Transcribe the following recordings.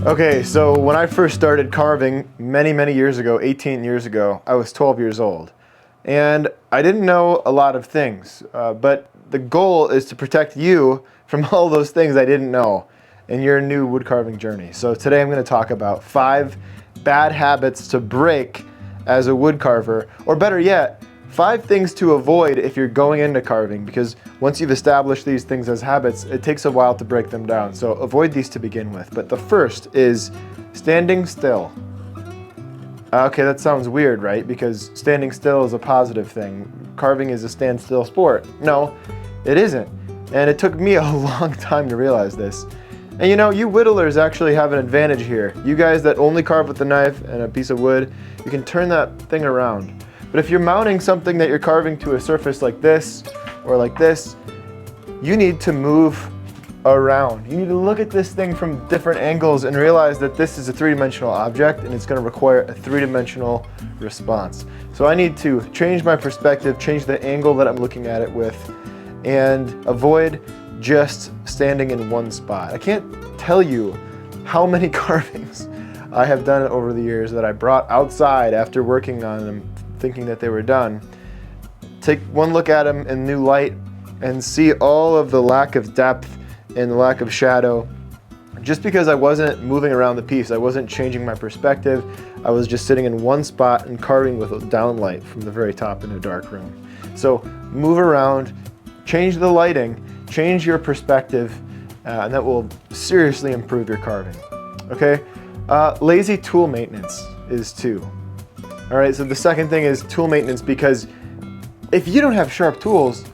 Okay, so when I first started carving many years ago, 18 years ago, I was 12 years old. And I didn't know a lot of things, but the goal is to protect you from all those things I didn't know in your new wood carving journey. So today I'm going to talk about 5 bad habits to break as a wood carver, or better yet, 5 things to avoid if you're going into carving, because once you've established these things as habits, it takes a while to break them down. So avoid these to begin with. But the first is standing still. Okay, that sounds weird, right? Because standing still is a positive thing. Carving is a standstill sport. No, it isn't. And it took me a long time to realize this. And you know, you whittlers actually have an advantage here. You guys that only carve with a knife and a piece of wood, you can turn that thing around. But if you're mounting something that you're carving to a surface like this or like this, you need to move around. You need to look at this thing from different angles and realize that this is a 3-dimensional object and it's going to require a 3-dimensional response. So I need to change my perspective, change the angle that I'm looking at it with, and avoid just standing in one spot. I can't tell you how many carvings I have done over the years that I brought outside after working on them, thinking that they were done. Take one look at them in new light and see all of the lack of depth and the lack of shadow. Just because I wasn't moving around the piece, I wasn't changing my perspective, I was just sitting in one spot and carving with a downlight from the very top in a dark room. So move around, change the lighting, change your perspective, and that will seriously improve your carving. Okay? Lazy tool maintenance is 2. All right, so the second thing is tool maintenance, because if you don't have sharp tools,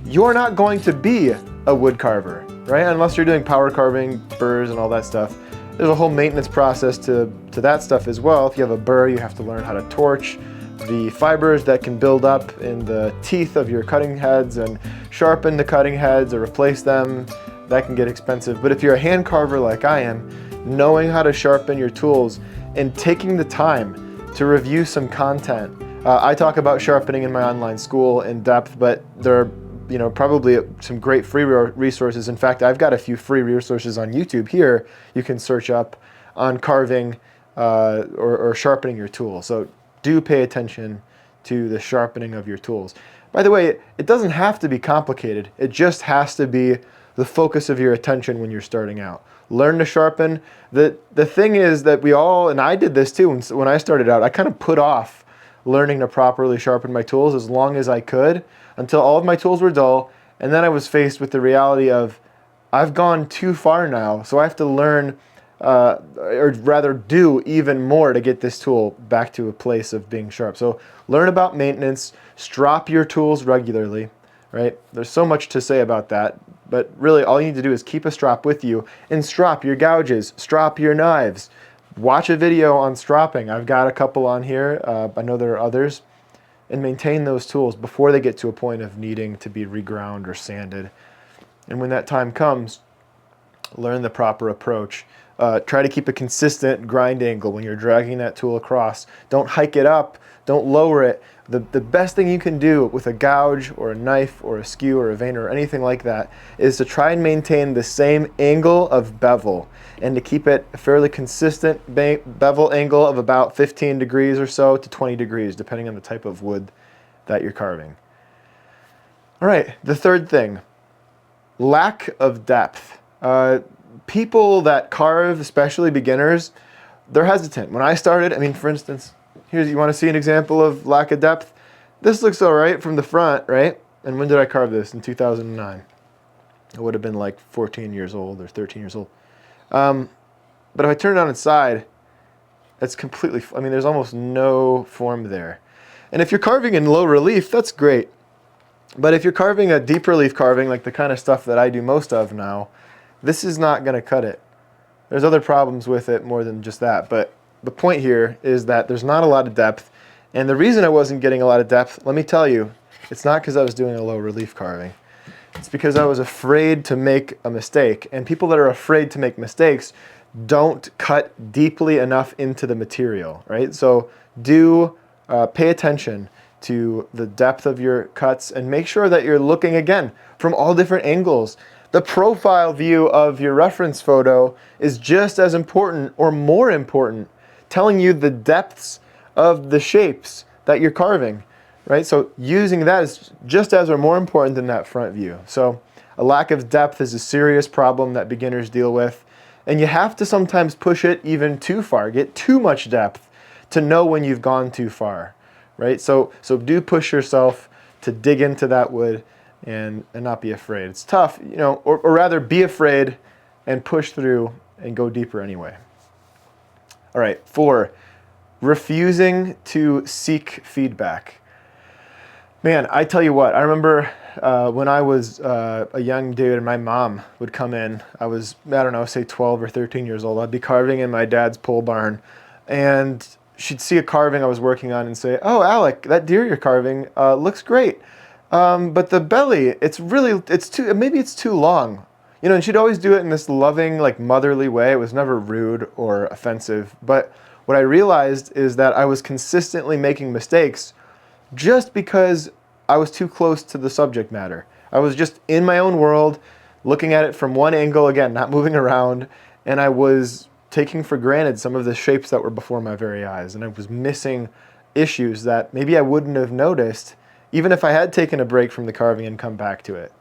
you're not going to be a wood carver, right? Unless you're doing power carving, burrs and all that stuff. There's a whole maintenance process to that stuff as well. If you have a burr, you have to learn how to torch the fibers that can build up in the teeth of your cutting heads and sharpen the cutting heads or replace them. That can get expensive. But if you're a hand carver like I am, knowing how to sharpen your tools and taking the time to review some content. I talk about sharpening in my online school in depth, but there are probably some great free resources. In fact, I've got a few free resources on YouTube here you can search up on carving or sharpening your tool. So do pay attention to the sharpening of your tools. By the way, it doesn't have to be complicated. It just has to be the focus of your attention when you're starting out. Learn to sharpen. The thing is that we all, and I did this too when I started out, I kind of put off learning to properly sharpen my tools as long as I could until all of my tools were dull, and then I was faced with the reality of I've gone too far now, so I have to learn, or rather do even more to get this tool back to a place of being sharp. So learn about maintenance, strop your tools regularly, right? There's so much to say about that, but really all you need to do is keep a strop with you and strop your gouges, strop your knives. Watch a video on stropping. I've got a couple on here. I know there are others. And maintain those tools before they get to a point of needing to be reground or sanded. And when that time comes, learn the proper approach. Try to keep a consistent grind angle when you're dragging that tool across. Don't hike it up. Don't lower it. The best thing you can do with a gouge or a knife or a skew or a vane or anything like that is to try and maintain the same angle of bevel and to keep it a fairly consistent bevel angle of about 15 degrees or so to 20 degrees, depending on the type of wood that you're carving. All right, the third thing, lack of depth. People that carve, especially beginners, they're hesitant. When I started, I mean, for instance, you want to see an example of lack of depth? This looks all right from the front, right? And when did I carve this? In 2009. I would have been like 14 years old or 13 years old. But if I turn it on its side, it's completely, I mean, there's almost no form there. And if you're carving in low relief, that's great. But if you're carving a deep relief carving, like the kind of stuff that I do most of now, this is not going to cut it. There's other problems with it more than just that, but the point here is that there's not a lot of depth, and the reason I wasn't getting a lot of depth, let me tell you, it's not because I was doing a low relief carving. It's because I was afraid to make a mistake, and people that are afraid to make mistakes don't cut deeply enough into the material, right? So do pay attention to the depth of your cuts and make sure that you're looking, again, from all different angles. The profile view of your reference photo is just as important or more important, telling you the depths of the shapes that you're carving, right? So using that is just as or more important than that front view. So a lack of depth is a serious problem that beginners deal with, and you have to sometimes push it even too far, get too much depth to know when you've gone too far, right? So do push yourself to dig into that wood and not be afraid. It's tough, you know, or rather be afraid and push through and go deeper anyway. All right, 4, refusing to seek feedback. Man, I tell you what, I remember when I was a young dude and my mom would come in. I was, I don't know, say 12 or 13 years old. I'd be carving in my dad's pole barn, and she'd see a carving I was working on and say, "Oh, Alec, that deer you're carving looks great. But the belly, maybe it's too long." You know, and she'd always do it in this loving, like motherly way. It was never rude or offensive. But what I realized is that I was consistently making mistakes just because I was too close to the subject matter. I was just in my own world, looking at it from one angle, again, not moving around, and I was taking for granted some of the shapes that were before my very eyes, and I was missing issues that maybe I wouldn't have noticed even if I had taken a break from the carving and come back to it.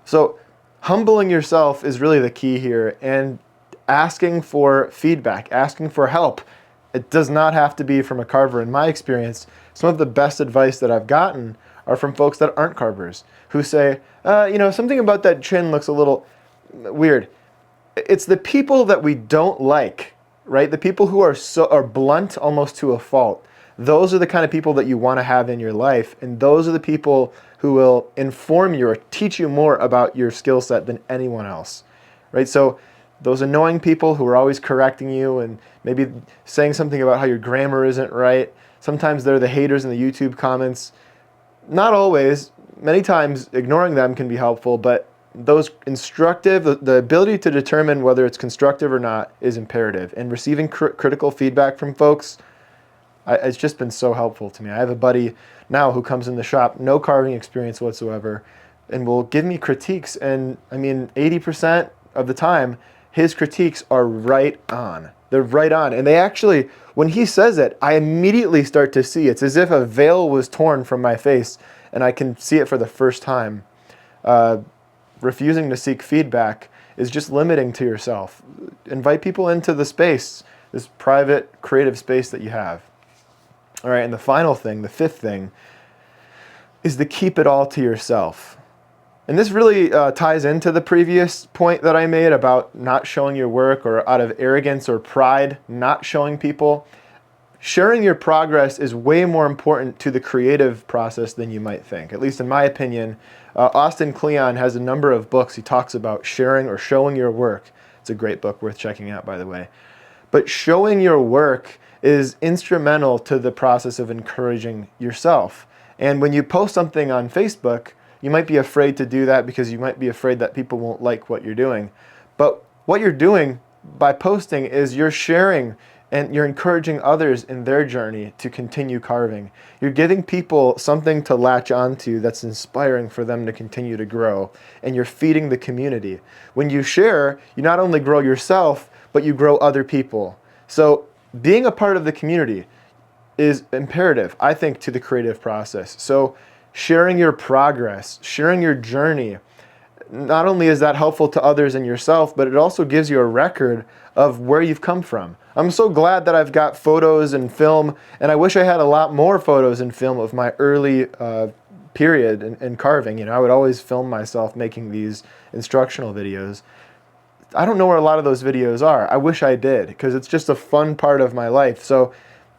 So humbling yourself is really the key here, and asking for feedback, asking for help. It does not have to be from a carver. In my experience, some of the best advice that I've gotten are from folks that aren't carvers, who say, you know, something about that chin looks a little weird. It's the people that we don't like, right? The people who are blunt almost to a fault. Those are the kind of people that you want to have in your life, and those are the people who will inform you or teach you more about your skill set than anyone else, right? So those annoying people who are always correcting you and maybe saying something about how your grammar isn't right, sometimes they're the haters in the YouTube comments. Not always. Many times ignoring them can be helpful, but those instructive, the ability to determine whether it's constructive or not is imperative. And receiving critical feedback from folks, it's just been so helpful to me. I have a buddy now who comes in the shop, no carving experience whatsoever, and will give me critiques. And I mean, 80% of the time, his critiques are right on. They're right on. And they actually, when he says it, I immediately start to see. It's as if a veil was torn from my face and I can see it for the first time. Refusing to seek feedback is just limiting to yourself. Invite people into the space, this private, creative space that you have. All right, and the final thing, the 5th thing, is to keep it all to yourself. And this really ties into the previous point that I made about not showing your work, or out of arrogance or pride, not showing people. Sharing your progress is way more important to the creative process than you might think. At least in my opinion, Austin Kleon has a number of books he talks about sharing or showing your work. It's a great book worth checking out, by the way. But showing your work is instrumental to the process of encouraging yourself. And when you post something on Facebook, you might be afraid to do that because you might be afraid that people won't like what you're doing. But what you're doing by posting is you're sharing and you're encouraging others in their journey to continue carving. You're giving people something to latch onto that's inspiring for them to continue to grow, and you're feeding the community. When you share, you not only grow yourself, but you grow other people. So being a part of the community is imperative, I think, to the creative process. So sharing your progress, sharing your journey, not only is that helpful to others and yourself, but it also gives you a record of where you've come from. I'm so glad that I've got photos and film, and I wish I had a lot more photos and film of my early period in carving. You know, I would always film myself making these instructional videos. I don't know where a lot of those videos are. I wish I did, because it's just a fun part of my life. So,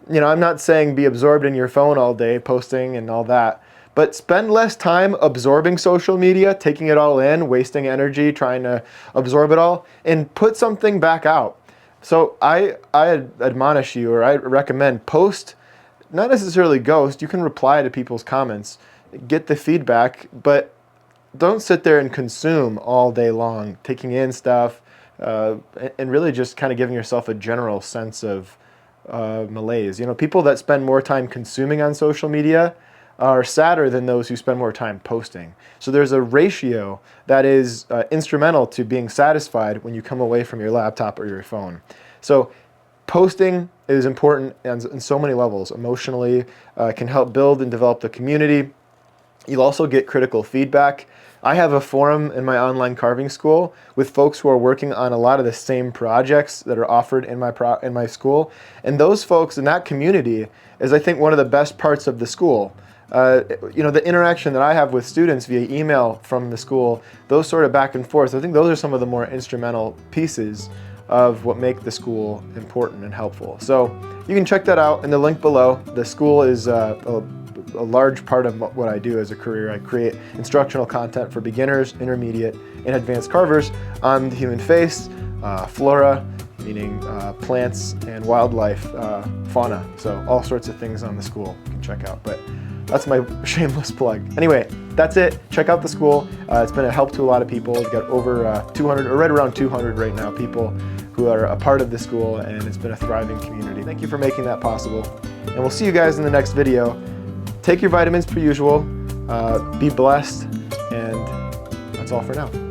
you know, I'm not saying be absorbed in your phone all day, posting and all that, but spend less time absorbing social media, taking it all in, wasting energy, trying to absorb it all, and put something back out. So I admonish you, or I recommend, post, not necessarily ghost, you can reply to people's comments, get the feedback, but don't sit there and consume all day long, taking in stuff, and really just kind of giving yourself a general sense of malaise. You know, people that spend more time consuming on social media are sadder than those who spend more time posting. So there's a ratio that is instrumental to being satisfied when you come away from your laptop or your phone. So posting is important in so many levels. Emotionally, can help build and develop the community. You'll also get critical feedback. I have a forum in my online carving school with folks who are working on a lot of the same projects that are offered in my school. And those folks in that community is, I think, one of the best parts of the school. You know, the interaction that I have with students via email from the school, those sort of back and forth, I think those are some of the more instrumental pieces of what make the school important and helpful. So you can check that out in the link below. The school is a large part of what I do as a career. I create instructional content for beginners, intermediate, and advanced carvers on the human face, flora, meaning plants, and wildlife, fauna. So all sorts of things on the school you can check out. But that's my shameless plug. Anyway, that's it. Check out the school. It's been a help to a lot of people. We've got over 200, or right around 200 right now, people who are a part of the school, and it's been a thriving community. Thank you for making that possible. And we'll see you guys in the next video. Take your vitamins per usual, be blessed, and that's all for now.